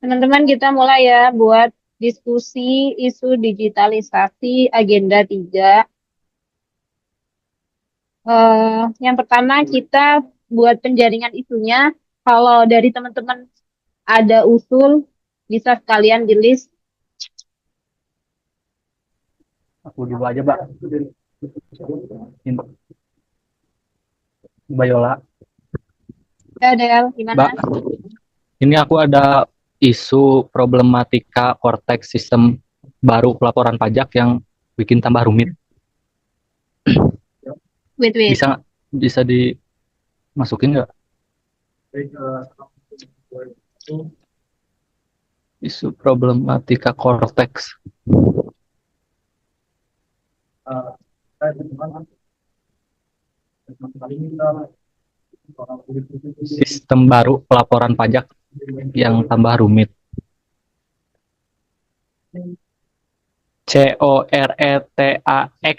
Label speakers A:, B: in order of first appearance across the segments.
A: Teman-teman, kita mulai ya buat diskusi isu digitalisasi agenda 3. Yang pertama kita buat penjaringan isunya. Kalau dari teman-teman ada usul, bisa sekalian di list.
B: Aku juga aja, Mbak. Mbak Yola.
A: Ya, Del, gimana?
B: Mbak, ini aku ada isu problematika Cortex sistem baru pelaporan pajak yang bikin tambah rumit.
A: Wait, wait.
B: Bisa bisa dimasukin nggak? Isu problematika Cortex. Sistem baru pelaporan pajak yang tambah rumit. CORETAX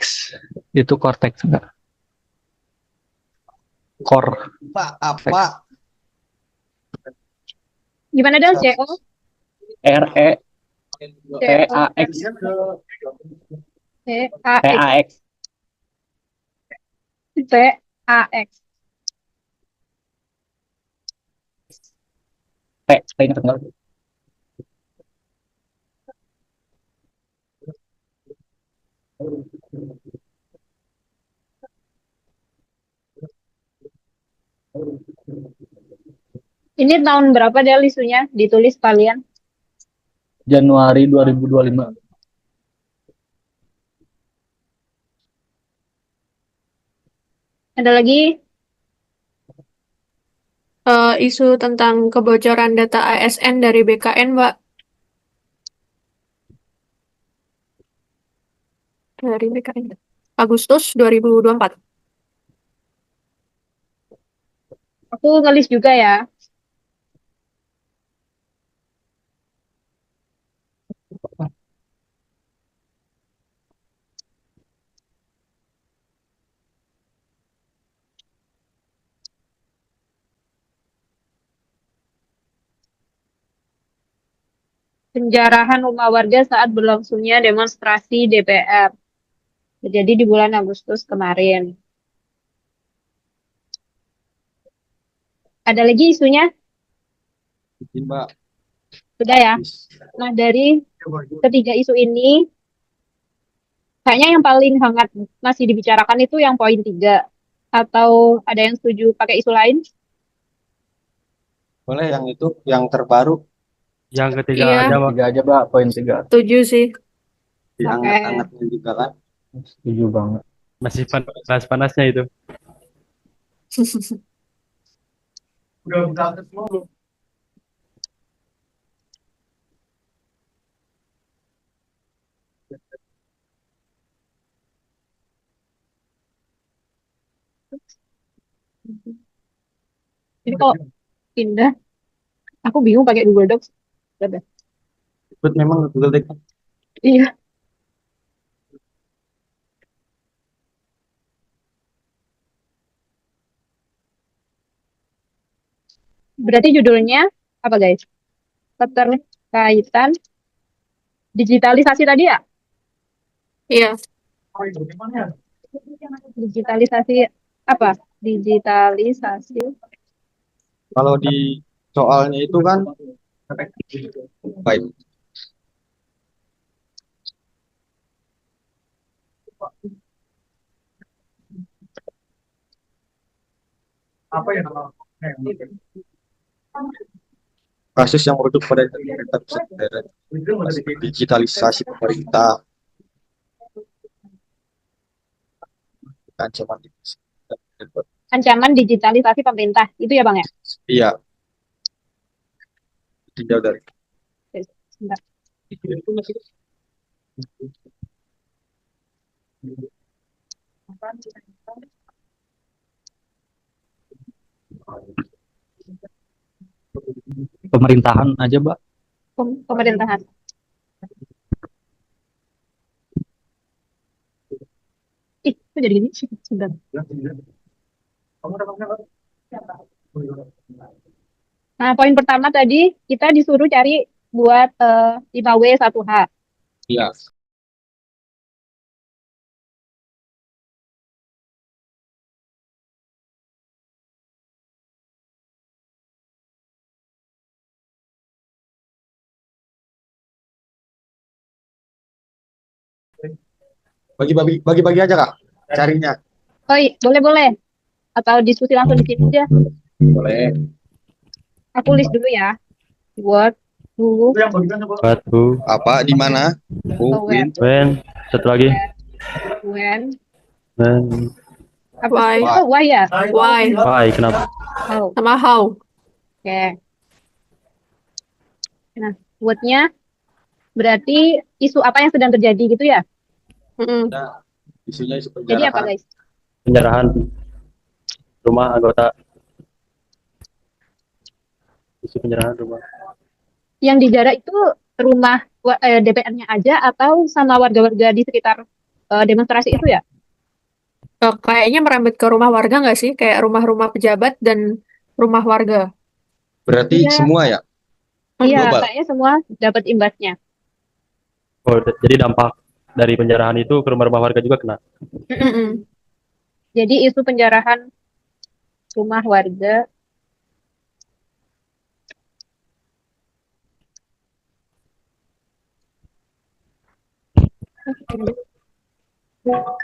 B: itu Cortex enggak? Core.
C: Pak, apa?
A: Gimana, Del? CO?
B: RETAX.
A: CAX. CAX.
B: T-nya tengah.
A: Ini tahun berapa, Del, isunya? Ditulis kalian.
B: Januari 2025.
A: Ada lagi?
D: Isu tentang kebocoran data ASN dari BKN, Mbak. Dari BKN. Agustus 2024.
A: Aku ngelis juga ya. Penjarahan rumah warga saat berlangsungnya demonstrasi DPR. Terjadi di bulan Agustus kemarin. Ada lagi isunya?
C: Mbak.
A: Sudah ya? Nah, dari ketiga isu ini, kayaknya yang paling hangat masih dibicarakan itu yang poin 3. Atau ada yang setuju pakai isu lain?
C: Boleh yang itu, yang terbaru,
B: Yang ketiga
D: Iya,
B: aja, Mbak. Tiga aja, Mbak. Poin 3.
D: setuju sih.
C: yang
A: Oke.
C: hangat-hangatnya juga kan.
B: Setuju banget. Masih panas-panasnya itu.
A: Jadi kalau pindah, aku bingung pakai Google Docs. Udah.
C: Ikut memang Google Doc.
A: Iya. Berarti judulnya apa, guys? Keterkaitan digitalisasi tadi ya?
D: Iya,
A: Digitalisasi apa? Digitalisasi.
C: Kalau di soalnya itu kan baik. Kasus yang merujuk pada pemerintah pusat daerah, digitalisasi pemerintah, ancaman
A: Ancaman digitalisasi pemerintah. Itu ya, Bang ya?
C: iya, tidak dari
A: Oke, sebentar.
B: Pemerintahan aja, Mbak.
A: Pemerintahan. Kok jadi gini? Sebentar. Nah, poin pertama tadi kita disuruh cari buat 5W 1H.
C: Iya. Bagi-bagi aja kak carinya.
A: Oh, boleh. Atau diskusi langsung di sini aja.
C: Boleh.
A: Aku list dulu ya. Word, dulu,
E: Batu,
C: Apa di mana?
A: when,
E: when, satu lagi,
A: when,
E: when,
A: apa?
D: Why?
A: Oh, why ya?
D: Why?
E: why, kenapa?
A: How.
D: Sama how?
A: Oke. Nah, wordnya berarti isu apa yang sedang terjadi gitu ya?
D: Mm-mm.
C: Isunya isu
A: Jadi apa
C: penjarahan.
A: guys?
E: Penjarahan rumah anggota. Isu penjarahan rumah.
A: Yang dijarah itu rumah DPR-nya aja atau sama warga-warga di sekitar demonstrasi itu ya?
D: Kayaknya merembet ke rumah warga nggak sih? Kayak rumah-rumah pejabat dan rumah warga.
C: Berarti
A: Iya.
C: semua ya?
A: Iya,
C: Global.
A: kayaknya semua dapat imbasnya.
E: Oh, jadi dampak dari penjarahan itu ke rumah-rumah warga juga kena.
D: Mm-mm.
A: Jadi isu penjarahan rumah warga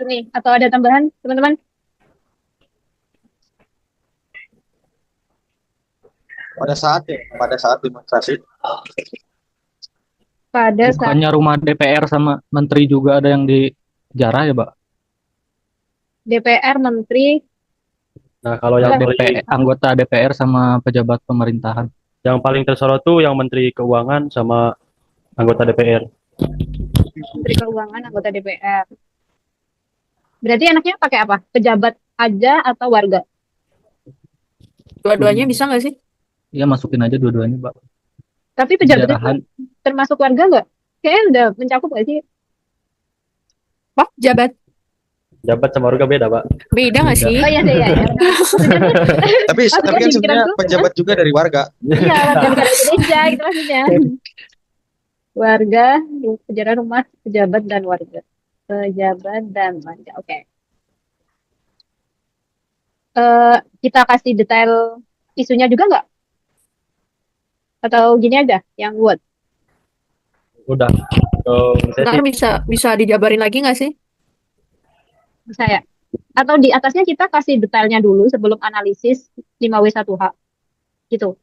A: ini atau ada tambahan teman-teman?
C: Pada saat demonstrasi.
A: Pada saat
B: Bukannya rumah DPR sama menteri juga ada yang dijarah ya, Mbak?
A: DPR, menteri,
E: Nah, kalau yang paling
B: Anggota DPR sama pejabat pemerintahan.
E: tersorot tuh yang Menteri Keuangan sama anggota DPR.
A: menteri keuangan, anggota DPR. Berarti enaknya pakai apa? Pejabat aja atau warga?
D: Dua-duanya bisa nggak sih?
B: Ya masukin aja dua-duanya, Mbak.
A: Tapi pejabat itu
B: Penjarahan.
A: termasuk warga nggak? Kayaknya udah mencakup nggak sih?
D: Wah, jabat.
E: Jabat sama warga beda, Pak.
D: Beda nggak sih?
A: Oh iya deh ya.
C: Tapi
A: Maksudnya
C: kan
A: di
C: sebenarnya
A: pikiranku,
C: pejabat juga dari warga.
A: iya, warga negara Indonesia gitu maksudnya. Warga, penjara rumah, pejabat dan warga. Pejabat dan warga. Oke. Kita kasih detail isunya juga nggak? Atau gini aja, yang word.
E: Udah.
D: Ntar bisa dijabarin lagi nggak sih?
A: Bisa ya? Atau di atasnya kita kasih detailnya dulu sebelum analisis 5W1H. Gitu.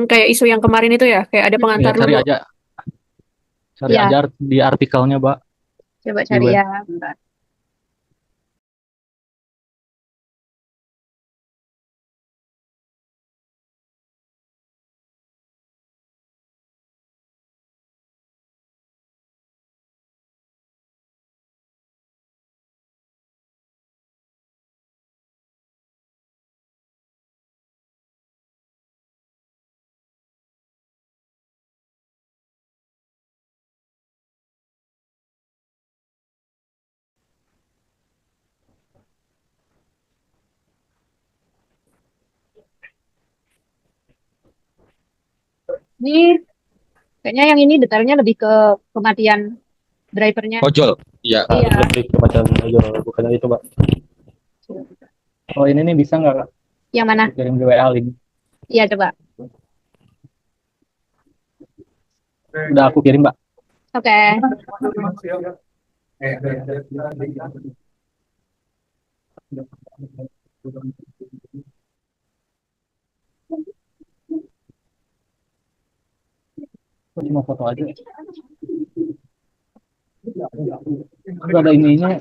D: Kayak isu yang kemarin itu ya, kayak ada pengantar
B: Ya, cari
D: dulu.
B: aja. Cari
A: Iya.
B: aja di artikelnya, Mbak.
A: Coba cari
B: Web.
A: ya. Bentar. Ini kayaknya yang ini detailnya lebih ke kematian drivernya.
C: Ojol. Iya.
A: Iya.
E: Lebih ke macam aja, bukannya itu, Pak.
B: Oh, ini nih bisa nggak, Kak?
A: Yang mana?
B: Kirim di WA link.
A: Iya, coba.
B: Udah aku kirim, Mbak.
A: Oke.
B: Kok cuma foto aja? Udah ada ininya.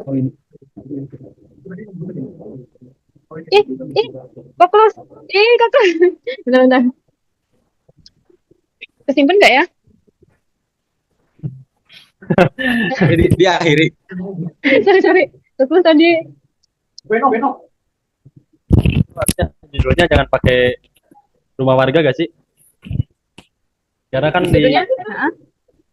B: Oh, ini.
A: Kakak. Bentar. Kesimpan nggak ya?
C: Diakhiri.
A: Sorry. Terus tadi
E: Harusnya judulnya jangan pakai rumah warga gak sih? Karena kan di
A: judulnya, nah,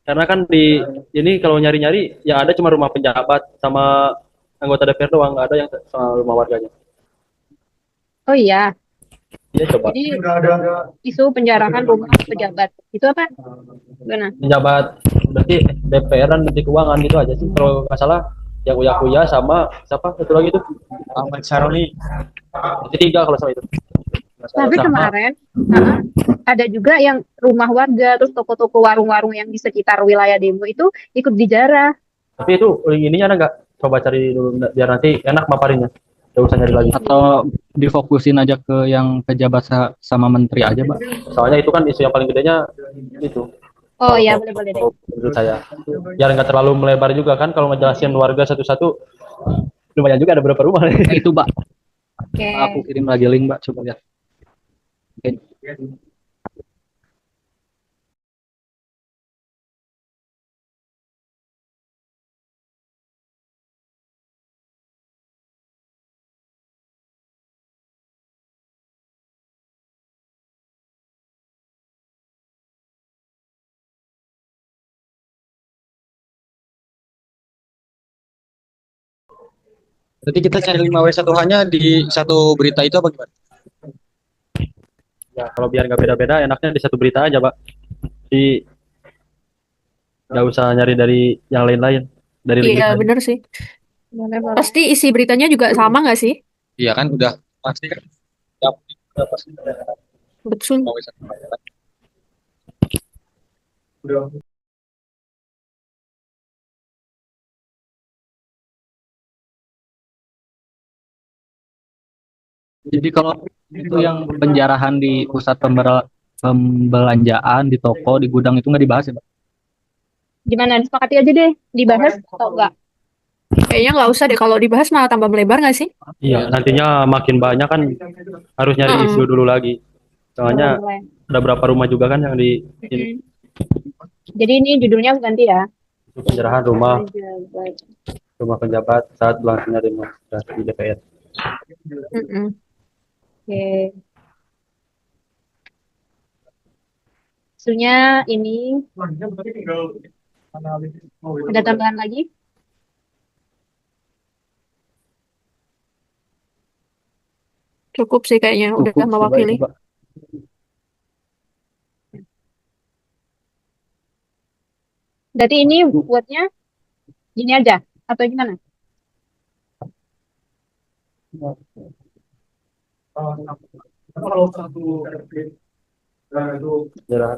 E: karena kan di ini kalau nyari-nyari yang ada cuma rumah pejabat sama anggota DPR doang, nggak ada yang soal rumah warganya.
A: oh iya,
E: Iya coba.
A: jadi isu penjarahan rumah pejabat itu apa? Gimana?
E: Pejabat berarti DPR dan Menteri Keuangan gitu aja sih. Kalau nggak salah yang Uya sama siapa satu lagi tuh
C: Ahmad Saroni.
E: itu tiga kalau sama itu.
A: Tapi
E: Sama.
A: kemarin ada juga yang rumah warga, terus toko-toko warung-warung yang di sekitar wilayah demo itu ikut dijarah.
E: Tapi itu link ininya ada nggak? Coba cari dulu biar nanti enak maparinnya. Gak usah nyari lagi.
B: Atau difokusin aja ke yang pejabat sama menteri aja, Mbak.
E: Soalnya itu kan isu yang paling gedenya itu.
A: Oh iya, boleh deh.
E: Menurut saya. Biar nggak terlalu melebar juga kan kalau ngejelasin warga satu-satu. Lumayan juga ada berapa rumah.
B: Nah, itu, Mbak.
A: Oke.
B: Aku kirim lagi link, Mbak. Coba lihat. Oke.
C: Berarti kita cari 5W1H-nya di satu berita itu apa gimana?
E: Ya, kalau biar nggak beda-beda, enaknya di satu berita aja, Pak. Di nggak usah nyari dari yang lain-lain. Dari link
D: Iya,
E: lain.
D: bener sih.
A: Boleh.
D: Pasti isi beritanya juga sama nggak sih?
C: Iya kan udah pasti kan. Ya, udah pasti.
D: Betul.
C: 5W1H.
B: Jadi kalau itu yang penjarahan di pusat pembelanjaan, di toko, di gudang itu nggak dibahas ya, Mbak?
A: Gimana? Disepakati aja deh, dibahas atau enggak?
D: Kayaknya nggak usah deh, kalau dibahas malah tambah melebar nggak sih?
E: Iya, nantinya makin banyak kan harus nyari
D: Mm-mm.
E: isu dulu lagi. Soalnya
A: Boleh.
E: ada berapa rumah juga kan yang di ini,
A: Jadi ini judulnya ganti ya.
E: penjarahan rumah
A: Pejabat.
E: penjabat saat berlangsungnya demonstrasi di DPR.
D: Mm-mm.
A: Oke. Isunya ini ada tambahan lagi?
D: Cukup sih kayaknya, udah
B: Cukup sih, Mbak,
D: mewakili.
B: itu, Mbak.
A: Berarti ini buatnya gini aja atau gimana?
E: Penjarahan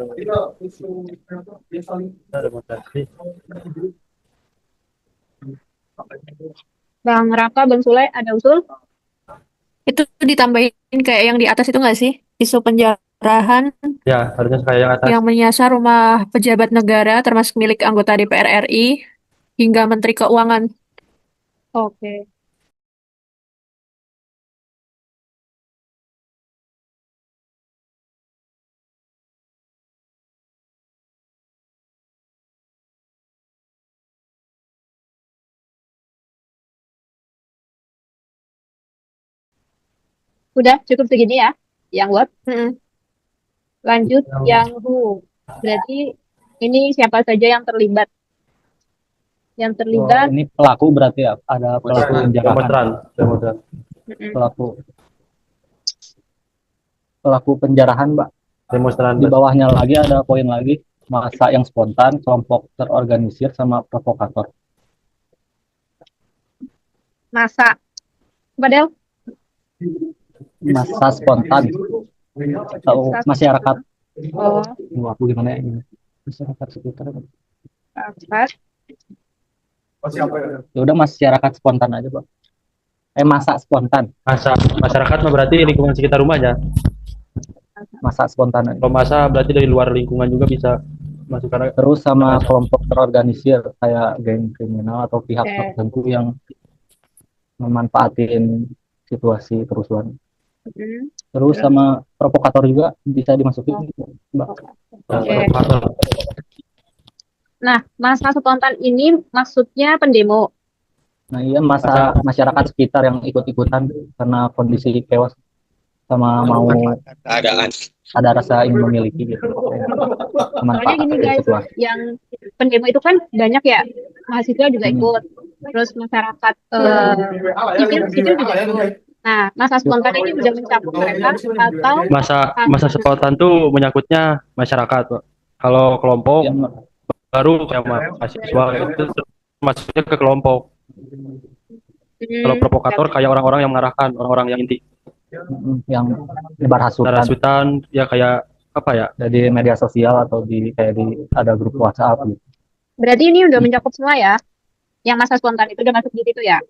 E: demonstrasi.
A: Bang Raka, Bang Sule, ada usul?
D: Itu ditambahin kayak yang di atas itu nggak sih? Isu penjarahan
E: Ya, harusnya kayak yang atas.
D: yang menyasar rumah pejabat negara termasuk milik anggota DPR RI hingga Menteri Keuangan.
A: Oke. Udah cukup segini ya, yang web.
D: Mm-mm.
A: Lanjut yang who. Berarti ini siapa saja yang terlibat? Yang terlibat,
B: Ini pelaku berarti ya, ada pelaku penjarahan,
E: Demonstran.
A: mm-mm.
B: pelaku penjarahan, Mbak.
E: Demonstran.
B: Di bawahnya lagi ada poin lagi, massa yang spontan, kelompok terorganisir, sama provokator.
A: Masa. Padahal
B: Massa spontan atau masyarakat.
A: oh,
B: Aku gimana ya ini? Masyarakat sekitar.
A: rapat.
B: Ya udah masyarakat spontan aja, Pak. Massa spontan,
E: Masyarakat mah berarti lingkungan sekitar rumahnya.
B: massa spontan aja.
E: Kalau masa berarti dari luar lingkungan juga bisa masuk karena
B: Terus sama kelompok terorganisir kayak geng kriminal atau pihak
A: Oke.
B: tertentu yang memanfaatin situasi kerusuhan.
A: Mm-mm.
B: Terus sama provokator juga bisa dimasukin, Mbak.
A: Oke. Nah, masa spontan ini maksudnya pendemo.
B: Nah, iya masa masyarakat sekitar yang ikut-ikutan karena kondisi chaos sama mau
C: Keadaan.
B: ada rasa ingin memiliki gitu.
A: Soalnya
B: Memanfaatkan
A: gini guys,
B: situasi.
A: yang pendemo itu kan banyak ya, mahasiswa juga ikut, terus masyarakat sipil juga ikut. Nah, masa spontan ini udah mencakup mereka atau
E: Masa spontan tuh menyangkutnya masyarakat, Pak. Kalau kelompok
B: Ya,
E: baru kayak mahasiswa itu masuknya ke kelompok. Kalau provokator kayak orang-orang yang mengarahkan, orang-orang yang inti.
B: yang nyebar hasutan
E: Narasutan ya kayak apa ya?
B: di media sosial atau di kayak di ada grup WhatsApp gitu.
A: berarti ini udah mencakup semua ya? Yang masa spontan itu udah masuk di situ ya?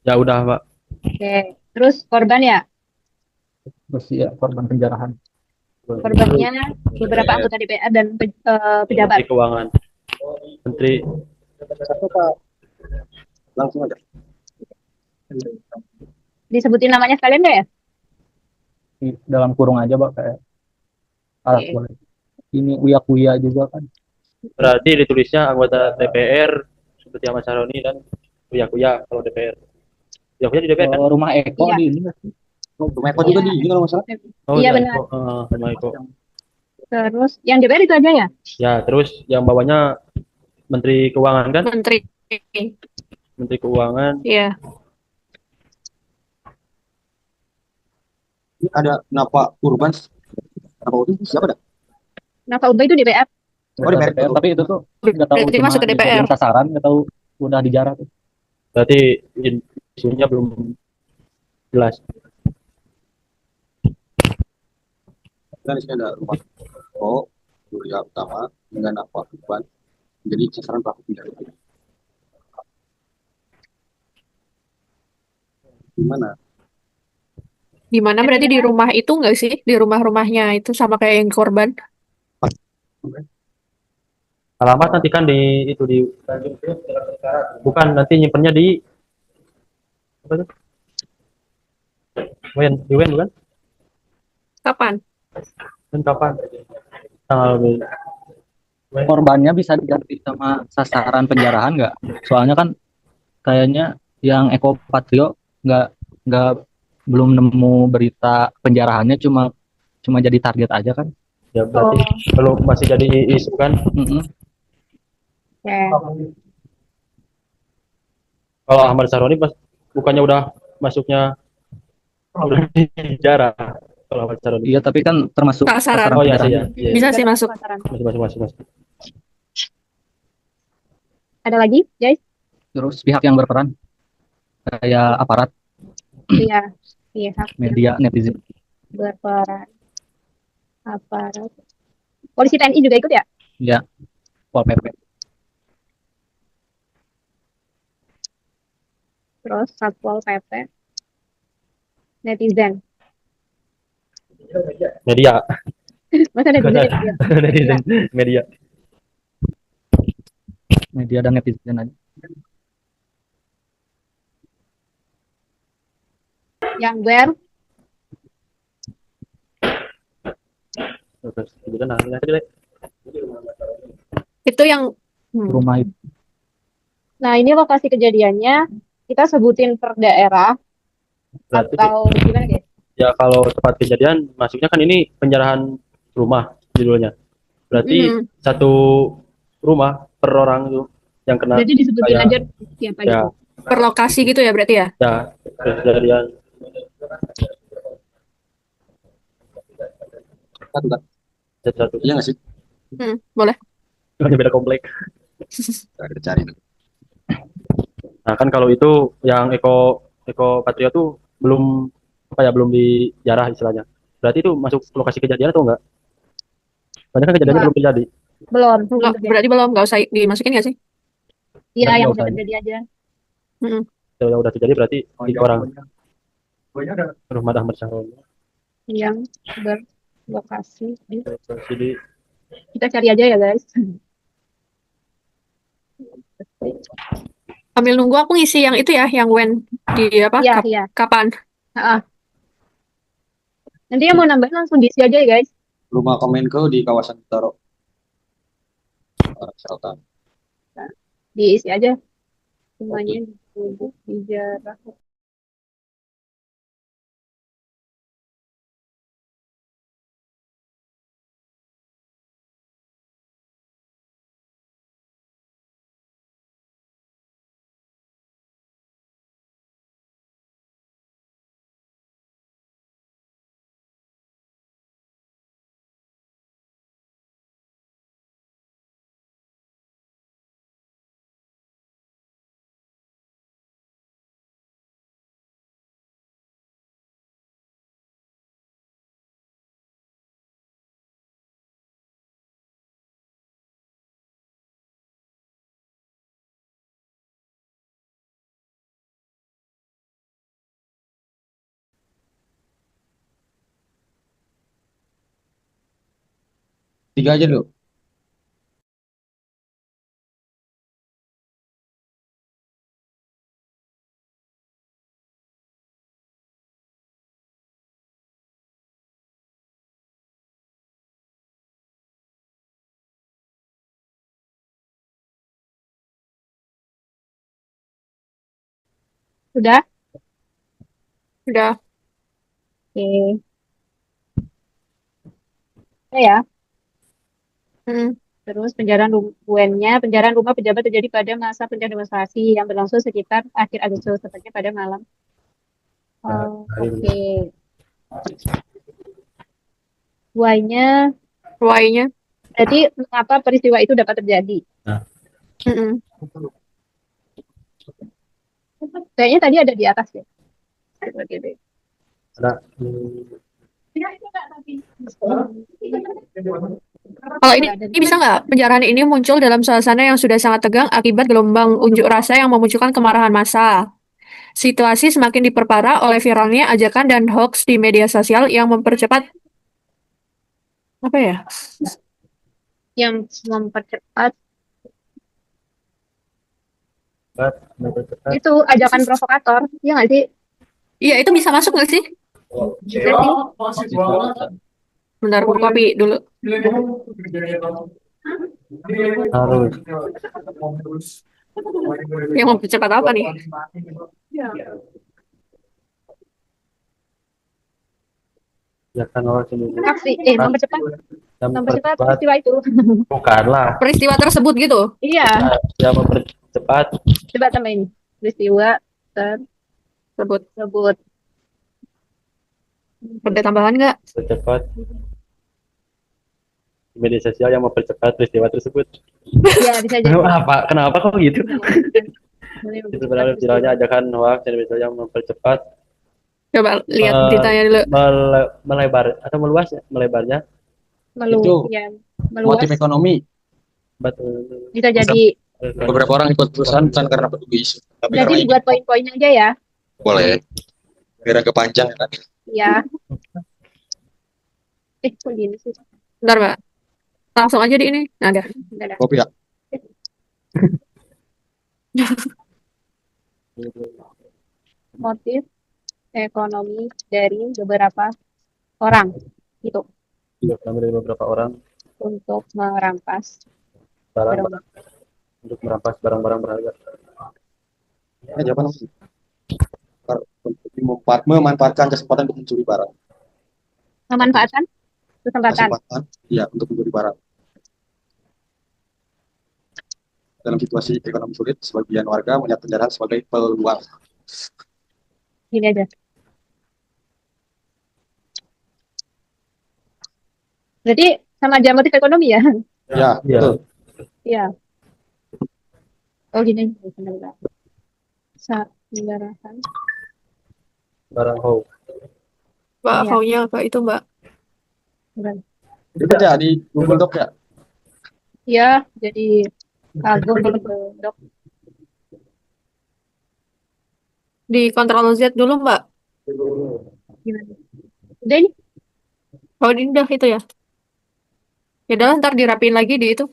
E: Ya udah, Pak.
A: Oke. Terus korban ya?
B: Terus ya korban penjarahan.
A: Korbannya beberapa anggota DPR dan pejabat.
E: Menteri Keuangan. Menteri
C: Satu Pak. Langsung aja.
A: Disebutin namanya sekalian nggak ya?
B: Di dalam kurung aja Pak kayak alat
A: Oke.
B: ini uya-kuya juga kan.
E: berarti ditulisnya anggota DPR seperti Ahmad Saroni dan Uya kalau DPR. Uya di DPR kan?
B: Kalau rumah Eko
A: Iya.
B: di ini nggak sih?
C: Rumah Eko juga di ini kalau nggak salah.
E: Oh,
A: Iya,
E: ya,
A: benar.
E: Sama Eko.
A: Terus yang DPR itu aja ya?
E: Ya, terus yang bawahnya Menteri Keuangan kan?
D: Menteri.
E: Menteri Keuangan.
D: Iya.
C: Ini ada Napa Urban. Napa Urban siapa dah?
A: Nah, Pak Ubay itu DPR.
C: Oh, DPR.
B: Tapi itu tuh nggak tahu
D: Berarti
B: cuma
D: masuk ke DPR.
B: dijadiin sasaran, nggak tahu udah dijarah tuh.
E: Berarti isunya belum jelas.
C: Dan di sini ada rumah Eko, Surya Utama, dengan Napa Urban. Jadi sasaran pelaku pidana. Gimana?
D: Gimana berarti di rumah itu nggak sih? Di rumah-rumahnya itu sama kayak yang korban?
E: Alamat nanti kan di itu di bukan nanti nyimpennya di apa tuh? Di WEN bukan?
D: Kapan?
E: Dan kapan? Tanggal
B: Korbannya bisa diganti sama sasaran penjarahan nggak? Soalnya kan kayaknya yang Eko Patrio nggak belum nemu berita penjarahannya, cuma jadi target aja kan.
E: ya berarti belum masih jadi isu kan?
B: Mm-mm.
A: Oke.
E: Kalau Ahmad Saroni bukannya udah masuknya udah di penjara kalau Ahmad Saroni.
B: Iya, tapi kan termasuk
D: Sasaran.
B: sasaran
E: Oh iya sih
B: penjarahan.
E: ya. Iya.
D: Bisa sih masuk.
A: Pasaran.
E: Masuk.
A: Ada lagi, guys?
B: Terus pihak yang berperan kayak aparat,
A: Iya. Iya,
B: media, netizen.
A: berperan. Aparat. Polisi TNI juga ikut ya?
B: Ya, Pol PP.
A: Terus Satpol PP. Netizen.
E: Media.
A: Masa netizen itu ya?
E: Netizen media.
B: Media dan netizen aja.
A: Yang ber
E: Terus kemudian nah tadi deh.
D: Itu yang
B: Rumah itu.
A: Nah, ini lokasi kejadiannya kita sebutin per daerah
E: Berarti
A: atau gimana guys?
E: ya kalau tempat kejadian masuknya kan ini penjarahan rumah judulnya. Berarti satu rumah per orang itu yang kena
A: Jadi disebutin
E: kayak-
A: aja siapa
E: ya
A: gitu.
D: per lokasi gitu ya berarti ya?
E: ya kejadian satu
C: Iya nggak sih?
D: Boleh.
E: hanya beda komplek.
C: Kita cari.
E: Nah kan kalau itu yang Eko Patria tuh belum belum dijarah istilahnya. Berarti itu masuk lokasi kejadian atau enggak? Banyak kan kejadiannya
A: Enggak.
E: belum terjadi.
A: Belum
D: Berarti belum, nggak usah dimasukin nggak sih?
A: Iya,
B: Nggak
A: yang
B: usah.
A: udah terjadi aja.
E: Kalau yang udah terjadi berarti
C: Oh,
E: 3 orang. Rumah Ahmad Saroni.
A: Yang berlokasi di
E: Jadi
A: kita cari aja ya guys.
D: Sambil nunggu aku ngisi yang itu ya, yang when di apa?
A: Iya, iya.
D: Kapan?
A: Nanti yang mau nambahin langsung diisi aja ya guys.
C: Rumah Komenko di kawasan Taro. Selatan.
A: Diisi aja semuanya duduk di jarak.
C: Tiga aja dulu.
A: Sudah?
D: Udah.
A: Oke. Ya.
D: Mm.
A: Terus penjarahan rumah pejabat terjadi pada masa pendemonstrasi yang berlangsung sekitar akhir Agustus, tepatnya pada malam.
E: Nah,
A: Oh,
E: hari ini.
A: oke. Why-nya
D: Why-nya.
A: berarti mengapa peristiwa itu dapat terjadi?
E: Nah,
D: Mm-mm.
A: Kayaknya tadi ada di atas ya. Oke deh.
E: ada
D: Kalau
A: Nggak ada.
D: ini bisa nggak penjarahan ini muncul dalam suasana yang sudah sangat tegang akibat gelombang unjuk rasa yang memunculkan kemarahan massa. Situasi semakin diperparah oleh viralnya ajakan dan hoax di media sosial yang mempercepat apa ya?
A: Yang mempercepat
E: mempercepat.
A: itu ajakan provokator, ya nggak sih?
D: Iya, itu bisa masuk nggak sih?
A: Bisa sih.
D: Bentar, aku copy dulu.
E: Harus.
D: Yang mempercepat apa nih?
E: Ya kan orang sendiri.
A: Mempercepat
E: Yang
A: mempercepat
E: mempercepat
A: peristiwa itu.
E: bukanlah.
D: Peristiwa tersebut gitu.
A: Iya,
E: Yang mempercepat
A: coba tambah ini. Peristiwa
D: Tersebut.
A: tersebut.
D: Ada tambahan nggak?
E: percepat media sosial yang mempercepat peristiwa tersebut.
A: Ya, bisa jadi.
E: Kenapa kok gitu?
A: Boleh
E: Itu
A: mempercepat
E: sebenarnya
A: peristiwa.
E: viralnya ajakan hoax dan media sosial yang mempercepat
D: Coba lihat
E: eh,
D: beritanya dulu.
E: melebar atau meluas ya, melebarnya
C: Itu
A: Ya, meluas.
C: motif ekonomi.
E: batu
A: Bisa jadi.
C: Beberapa orang ikut perusahaan bukan karena peduli isu, tapi karena
A: Jadi
C: ini
A: buat poin-poin aja ya.
C: boleh. Biar agak panjang ya tadi.
A: Ya. Kok gini sih?
D: Bentar, Mbak. Langsung aja di ini. Nah, ada.
A: Udah dah.
C: Kopi ya.
A: Motif ekonomi dari beberapa orang itu
E: dari beberapa orang
A: untuk merampas
E: barang
A: barang.
E: untuk merampas barang-barang berharga.
C: Ya, jawaban apa sih? Memanfaatkan kesempatan untuk mencuri barang.
A: Memanfaatkan kesempatan.
C: Ya, untuk mencuri barang. Dalam situasi ekonomi sulit, sebagian warga melihat penjarahan sebagai peluang.
A: Gini aja. Berarti sama aja motif ekonomi ya?
C: Ya,
E: Iya.
C: betul.
A: Iya. Oh gini. Penjarahan.
E: Barang hoax.
D: Mbak,
A: Iya.
D: how-nya apa itu, Mbak?
C: Itu aja di Google Doc ya.
A: Iya, jadi kagum gitu, Dok.
D: Di Ctrl Z dulu, Mbak.
A: Gimana? Udah ini?
D: Oh, ini udah itu ya. Ya udah, ntar dirapiin lagi di itu.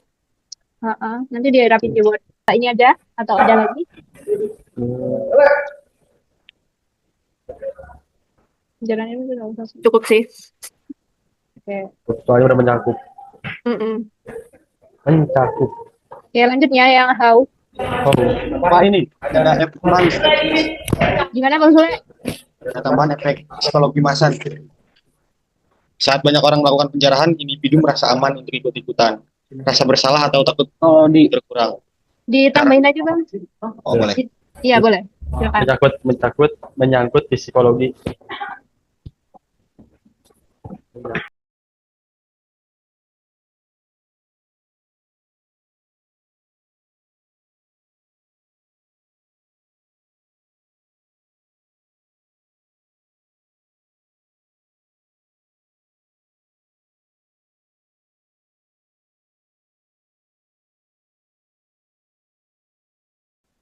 A: Nanti dia rapin di Word. Ini aja atau ada lagi? Jalannya udah usah.
D: Cukup sih.
A: Oke.
E: Soalnya udah mencakup.
D: Mm-mm.
E: Mencakup.
A: Oke, lanjutnya yang how.
E: Oh,
C: Pak ini ada efek tambahan,
A: Gimana Bang Sule?
C: ada tambahan efek psikologi massa. Saat banyak orang melakukan penjarahan, individu merasa aman untuk ikut-ikutan. Rasa bersalah atau takut
B: Oh,
C: berkurang.
A: Ditambahin aja Bang.
C: Oh, boleh.
A: Iya boleh. Silakan.
E: menyangkut psikologi.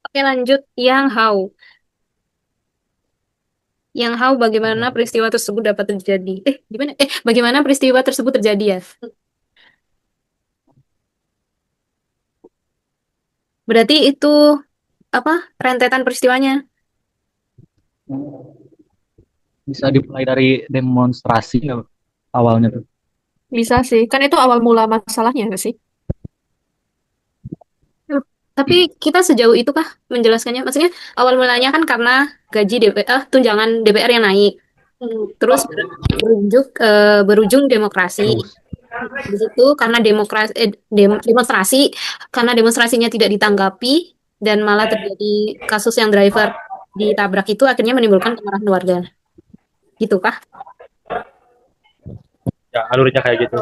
D: Oke, lanjut. Yang how. Yang how bagaimana peristiwa tersebut dapat terjadi? Gimana? Bagaimana peristiwa tersebut terjadi ya? Berarti itu apa? Rentetan peristiwanya.
B: bisa dimulai dari demonstrasi nggak awalnya tuh?
D: Bisa sih. Kan itu awal mula masalahnya nggak sih? Tapi kita sejauh itu kah menjelaskannya? Maksudnya awal mulanya kan karena gaji DPR, tunjangan DPR yang naik. Terus berujung demokrasi. Di situ karena demonstrasi, karena demonstrasinya tidak ditanggapi dan malah terjadi kasus yang driver ditabrak itu akhirnya menimbulkan kemarahan warga. Gitu kah?
E: Ya, alurnya kayak gitu.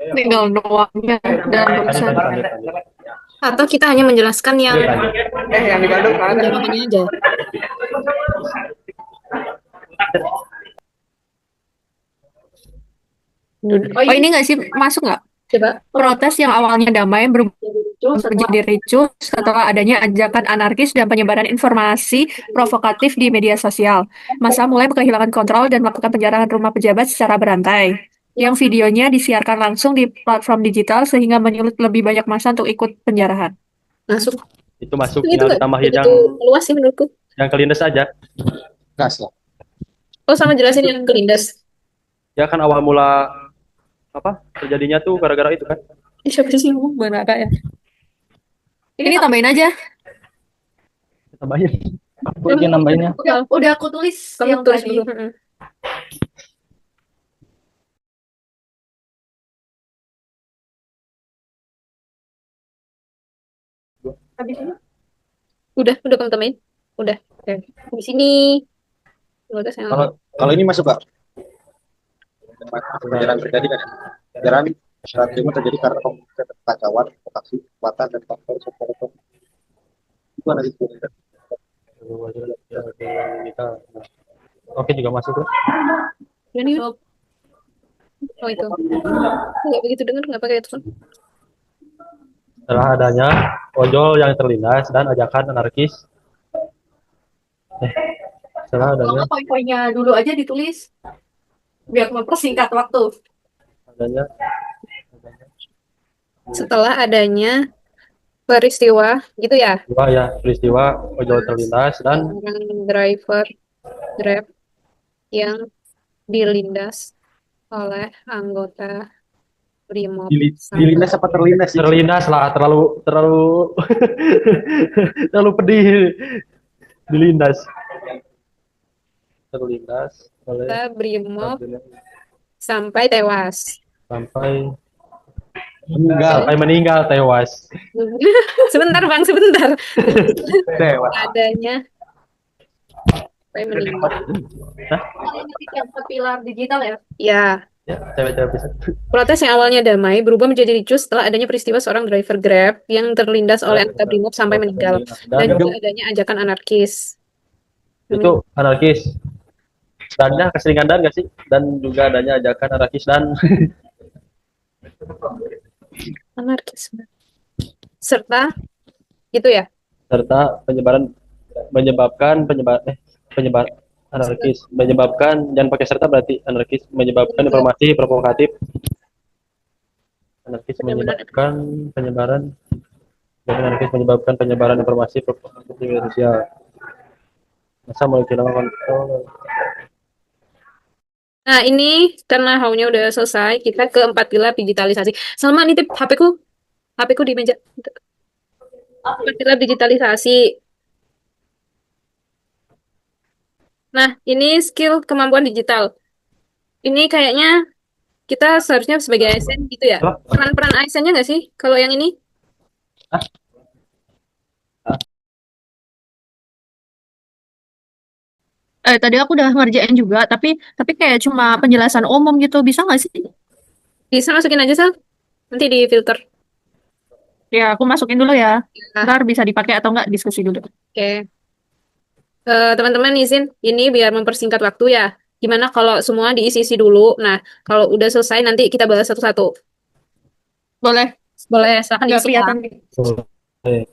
D: Tinggal doangnya dalam
E: Lanjut,
D: tulisan.
E: lanjut, lanjut, lanjut.
D: Atau kita hanya menjelaskan yang
E: Lanjut, lanjut.
F: Yang di Bandung kan?
D: jawabannya aja. Oh, ini nggak sih masuk nggak? Coba. Protes yang awalnya damai berubah menjadi ricuh setelah adanya ajakan anarkis dan penyebaran informasi provokatif di media sosial. Massa mulai kehilangan kontrol dan melakukan penjarahan rumah pejabat secara berantai. Yang videonya disiarkan langsung di platform digital sehingga menyulut lebih banyak massa untuk ikut penjarahan. Masuk.
E: Itu masuk,
D: Itu
E: tinggal
D: nggak
E: ditambahin
D: begitu luas sih menurutku.
E: yang kelindes aja.
C: Gas lah.
D: Oh, sama jelasin yang kelindas.
E: Ya kan awal mula apa terjadinya tuh gara-gara itu kan.
D: Siapa sih yang ngomong mana ya? Ini tambahin aja.
E: Tambahin.
B: Aku aja nambahinnya.
D: Udah aku tulis kamu yang tulis dulu. Habis ini? Udah kamu tambahin? Udah. Oke. Di sini.
C: Kalau ini masuk gak? Penjarahan terjadi kan? Penjarahan masyarakat timur terjadi karena kekacauan, aksi, kekuatan, dan faktor sosial ekonomi. Itu ada di sini.
E: Kita oke juga masuk lah.
D: Ini. Oh itu. Nggak begitu dengar nggak pakai headphone.
E: Setelah adanya ojol yang terlindas dan ajakan anarkis. Setelah adanya
D: Poin-poinnya dulu aja ditulis biar mempersingkat waktu. Setelah adanya peristiwa gitu ya.
E: Peristiwa ojol terlindas dan
D: driver Grab yang dilindas oleh anggota Brimob.
C: Dilindas apa terlindas?
E: terlindas lah, terlalu terlalu pedih. Dilindas oleh
D: Brimob sampai tewas.
E: sampai meninggal tewas.
D: Sebentar Bang, sebentar.
C: Tewas.
D: Adanya sampai meninggal.
A: Yang pilar digital ya?
D: Ya.
E: Ya, cewek-cewek bisa.
D: Protes yang awalnya damai berubah menjadi ricuh setelah adanya peristiwa seorang driver Grab yang terlindas oleh anggota Brimob sampai meninggal. Dan juga adanya ajakan anarkis.
E: Itu anarkis. Dannya keseringan dan nggak sih? Dan juga adanya ajakan anarkis dan
D: Anarkisme. Serta itu ya.
E: serta menyebabkan anarkis menyebabkan, dan pakai serta berarti anarkis menyebabkan informasi provokatif, anarkis menyebabkan penyebaran dan anarkis menyebabkan penyebaran informasi provokatif di media sosial. Masa mulai kehilangan kontrol.
D: Nah ini karena how-nya udah selesai, kita ke 4 pilar digitalisasi. Salma nitip HP ku. HP ku di meja. Partilah digitalisasi. Nah, ini skill kemampuan digital. Ini kayaknya kita seharusnya sebagai ASN gitu ya. Peran-peran ASN-nya nggak sih kalau yang ini?
A: Tadi aku udah ngerjain juga, tapi kayak cuma penjelasan umum gitu. Bisa nggak sih?
D: Bisa masukin aja, Sal. Nanti di filter.
A: Ya, aku masukin dulu ya.
D: Nah,
A: Ntar bisa dipakai atau nggak diskusi dulu.
D: oke. Teman-teman izin, ini biar mempersingkat waktu ya. Gimana kalau semua diisi-isi dulu? Nah, kalau udah selesai nanti kita bahas satu-satu.
A: Boleh,
D: Boleh, silahkan
A: nggak
D: diisi ya.
A: kelihatan.
E: Boleh.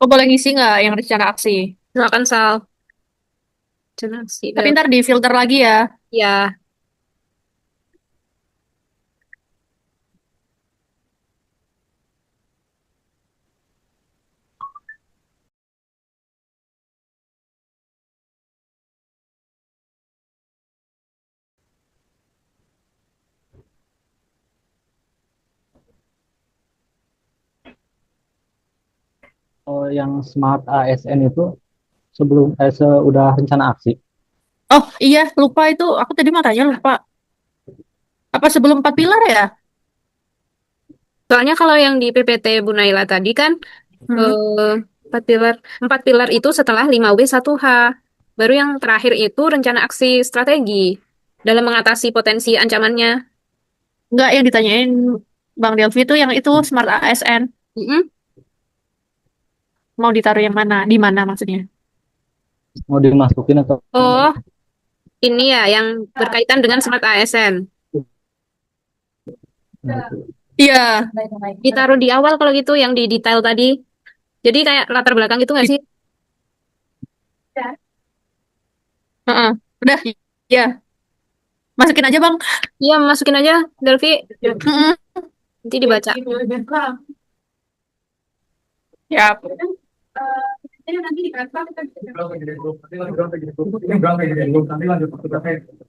A: Oh, boleh ngisi nggak yang rencana aksi?
D: Silakan, Sal. Jangan sih.
A: Tapi ntar di filter lagi ya.
D: Ya,
B: Oh, yang Smart ASN itu udah rencana aksi.
A: Oh iya, lupa itu. Aku tadi matanya lupa. Apa sebelum 4 pilar ya?
D: soalnya kalau yang di PPT Bu Naila tadi kan
A: Hmm.
D: eh, empat pilar itu setelah 5W1H. Baru yang terakhir itu rencana aksi strategi dalam mengatasi potensi ancamannya.
A: Nggak, yang ditanyain Bang Delvi itu yang itu Smart ASN.
D: Mm-mm.
A: Mau ditaruh yang mana? Di mana maksudnya?
B: Mau dimasukin atau
D: Oh, ini ya yang berkaitan dengan Smart ASN.
A: Iya.
D: Ditaruh di awal kalau gitu yang di detail tadi. Jadi kayak latar belakang gitu nggak sih?
A: Heeh. Udah, iya. Masukin aja, Bang.
D: Iya, masukin aja, Delvi.
A: Mm-mm.
D: Nanti dibaca.
A: Ya.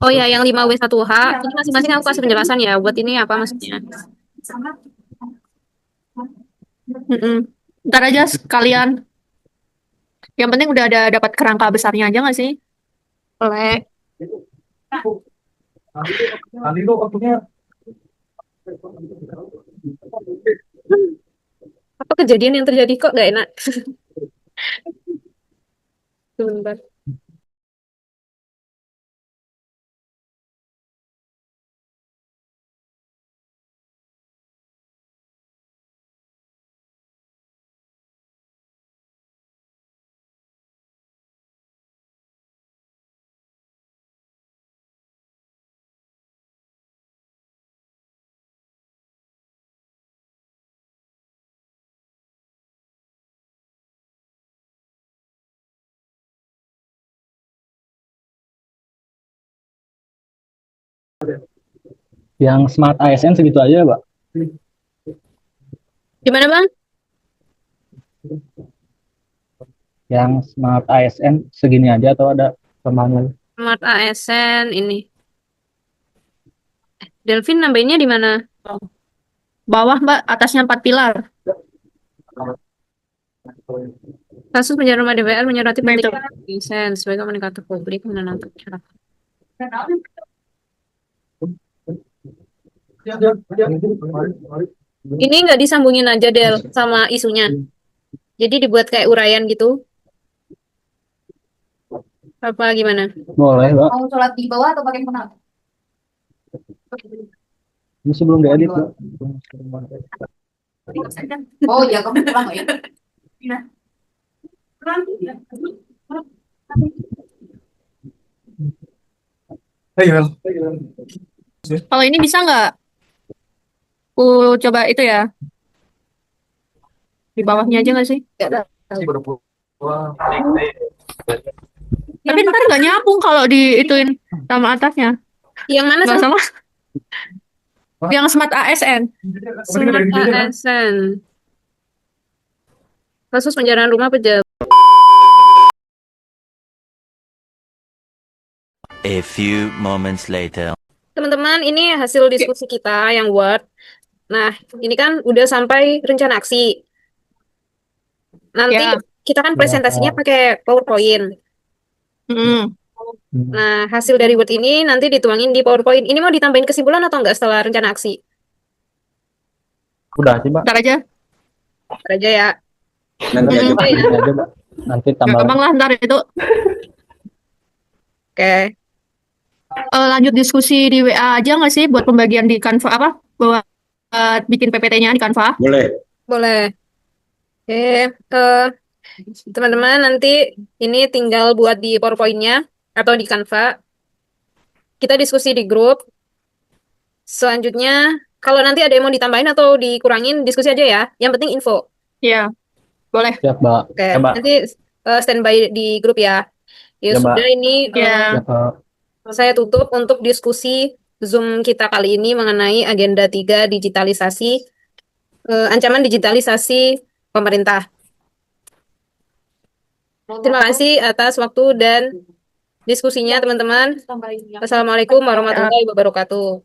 D: Oh ya, yang 5W1H, ini masing-masing aku kasih penjelasan ya, buat ini apa maksudnya.
A: Mm-mm. Ntar aja sekalian. Yang penting udah ada dapat kerangka besarnya aja nggak sih?
D: Oleh, apa kejadian yang terjadi kok nggak enak? Sebentar.
B: yang Smart ASN segitu aja, Pak?
D: Gimana Bang?
B: Yang Smart ASN segini aja atau ada tambahan?
D: Smart ASN ini. Delvin nambahinnya di mana?
A: Bawah, Mbak, atasnya 4 pilar.
D: Kasus penjara rumah DPR menyoroti
A: Nah, itu.
D: pentingnya ASN sebagai komunikator publik menenangkan masyarakat. Ini nggak disambungin aja Del sama isunya. Jadi dibuat kayak uraian gitu. Apa gimana?
B: Boleh, Pak.
F: Mau sholat di bawah atau pakai penang?
B: Ini sebelum diedit, Pak.
F: Oh iya, kamu pulang ya.
A: Kalau ini bisa nggak? Aku coba itu ya. Di bawahnya aja nggak sih?
D: Tapi ntar nggak nyambung kalau diituin sama atasnya.
G: Yang mana
D: Nggak
G: sama
D: sama yang Smart ASN.
G: Smart ASN? Kasus penjarahan rumah pejabat.
H: A few moments later.
G: Teman-teman, ini hasil diskusi kita yang Word. Nah, ini kan udah sampai rencana aksi. Nanti
D: Ya.
G: kita kan presentasinya pakai PowerPoint.
D: Mm.
G: Nah, hasil dari Word ini nanti dituangin di PowerPoint. Ini mau ditambahin kesimpulan atau enggak setelah rencana aksi?
E: Udah sih, Mbak.
D: Ntar aja.
G: Ntar aja ya.
C: Nanti aja.
G: Oke ya.
B: Ini aja, Mbak. Nanti
D: Nggak
B: tambah.
D: gampang lah ntar itu.
G: Oke.
D: Lanjut diskusi di WA aja nggak sih buat pembagian di Canva apa? Buat bikin PPT-nya di Canva.
C: Boleh.
G: Boleh. Oke. Teman-teman, nanti ini tinggal buat di PowerPoint-nya atau di Canva. Kita diskusi di grup. Selanjutnya, kalau nanti ada yang mau ditambahin atau dikurangin, diskusi aja ya. Yang penting info.
D: Iya, boleh.
B: Siap, Mbak.
G: Oke,
E: Ya, Mbak.
G: nanti standby di grup ya. Ya
E: Ya, Mbak.
G: sudah, ini
D: Ya.
B: Siap, Mbak.
G: saya tutup untuk diskusi Zoom kita kali ini mengenai agenda 3 digitalisasi, ancaman digitalisasi pemerintah. Terima kasih atas waktu dan diskusinya, teman-teman. Assalamualaikum warahmatullahi wabarakatuh.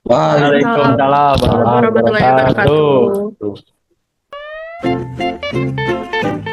E: Waalaikumsalam warahmatullahi
D: Warahmatullahi
E: wabarakatuh.
D: wabarakatuh.